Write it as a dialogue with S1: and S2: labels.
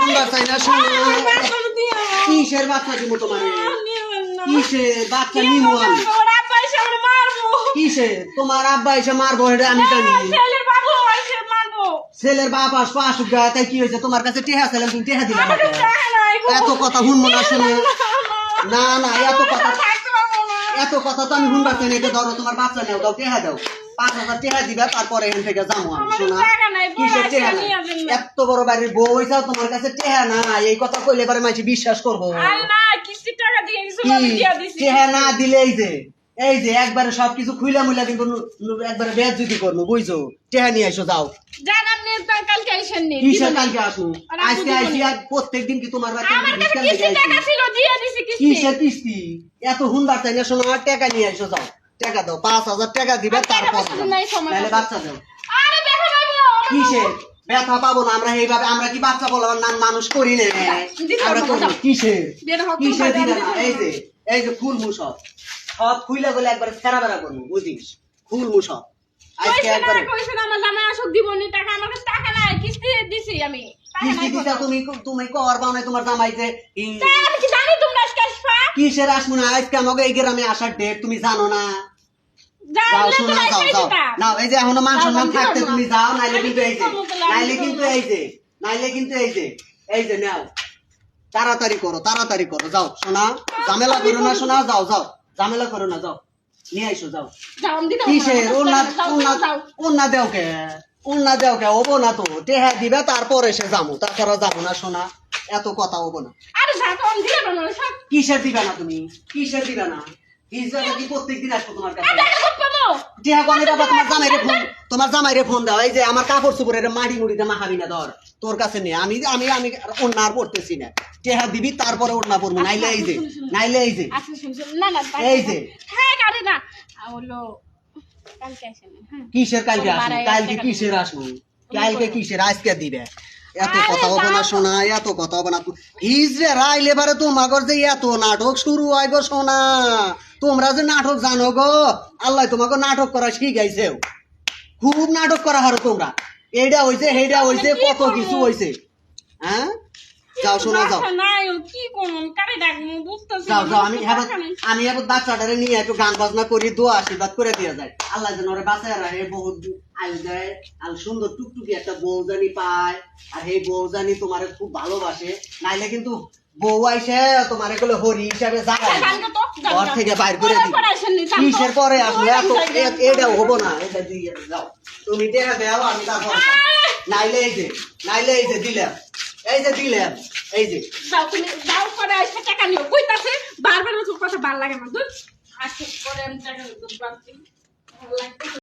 S1: Honda চাই না শোনো কিসের বাচ্চা দিব তোমার কিসের বাচ্চা নিমু আমি কিসে তোমার আব্বা এসে মারবো এটা আমি জানি ছেলের বাপ আসবো আসুক গা তাই কি হয়েছে তোমার কাছে টেহা ছিলাম তুমি টেহা দিলে এত কথা শুনবো না শুনে না না এত কথা তো আমি শুনবার চাই না এটা ধরো তোমার বাচ্চা নেও দাও টেহা দাও 5,000 টেহা দিবে তারপরে এখান থেকে যাবো আমি শোনা কিসের টেহা এত বড় বাড়ির বউ হয়েছে তোমার কাছে টেহা না এই কথা কইলে এবারে মাঝে বিশ্বাস করবো টেহা না দিলে এই যে একবারে সবকিছু খুইলা মুইলা কিন্তু একবারে বেয়াজ্জতি করবো বুঝছো টেহা নিয়ে এসো যাও কিসের কালকে আসো আজকে আইসি আর প্রত্যেকদিন কি তোমার কিসের কিস্তি এত হুন্ডার চাই না শোনো আর টাকা নিয়ে এসো যাও টাকা দাও 5,000 টাকা দিবে তারপর নাহলে বাচ্চা দাও কিসের ব্যথা পাবো না আমরা এইভাবে আমরা কি বাচ্চা বলবার নাম মানুষ করি না আমরা করবো কিসের দিবে না এই যে ফুল মুসব সব খুইলা গেলে একবার ফেরা বেড়া করবো বুঝিস ফুল মুসব আজকে একবার তুমি করবা না তোমার জামাইতে কিসের আসবো না আজকে আমাকে এই গ্রামে আসার ডেট তুমি জানো না যাও শোনা যাও না এই যে এখনো মান সম্মান থাকতে তুমি যাও নাইলে কিন্তু এই যে নাও তাড়াতাড়ি করো যাও শোনা ঝামেলা করো না শোনা যাও ঝামেলা করো না যাও নিয়ে আইসো যাও কিসের ওনা দেও কে হবো না তো টেহা দিবে তারপর এসে যাবো তাছাড়া যাবো না শোনা এত কথা হবো না কিসের দিবে না তুমি প্রত্যেকদিন আসবো তোমার কাছে তোমার জামাইরে ফোন দাও এই যে আমার কাপড় চোপড়ের মাড়ি মুড়িতে মাখাবি না ধর তোর কাছে নেই আমি অন্য আর পড়তেছি না টেহা দিবি তারপরে অন্য পড়বো নাইলে এই যে কিসের কালকে আসবো কালকে কিসের আজকে দিবে এত কথা হবো না শোনা এত কথা হবো না হিজরে রাইলে বারে তোমার যে এত নাটক শুরু হয় গো শোনা তোমরা যে নাটক জানো গো আল্লাহ তোমাকে নাটক করা শিখাইছে খুব নাটক করা হারো তোমরা এইটা হইছে সেইটা হইছে কত কিছু হইছে হ্যাঁ যাও শোনা যাও আমি এবার বাচ্চাটারে নিয়ে একটু গান বাজনা করি দোয়া আশীর্বাদ করে দিয়ে যায় আল্লাহ যেন ওরে বাঁচায় রাখে বহুত আয়ু দেয় আর সুন্দর টুকটুকি একটা বউ জানি পায় আর এই বউ জানি তোমার খুব ভালোবাসে নাইলে কিন্তু বউ আইসে তোমার এগুলো হরি হিসাবে জাগায় ঘর থেকে বাইর করে দিই কিসের পরে আসলে এটা হবো না এটা দিয়ে যাও তুমি টেহা দেও আমি তারপর নাইলে এই যে দিলাম এই যে
S2: যাও পরে আইসা টাকা নিও কইতাছে বারবার কথা ভাল লাগে না দুধ আজকে পরে আমি টাকা দুধ বাড়ছি ভালো লাগছে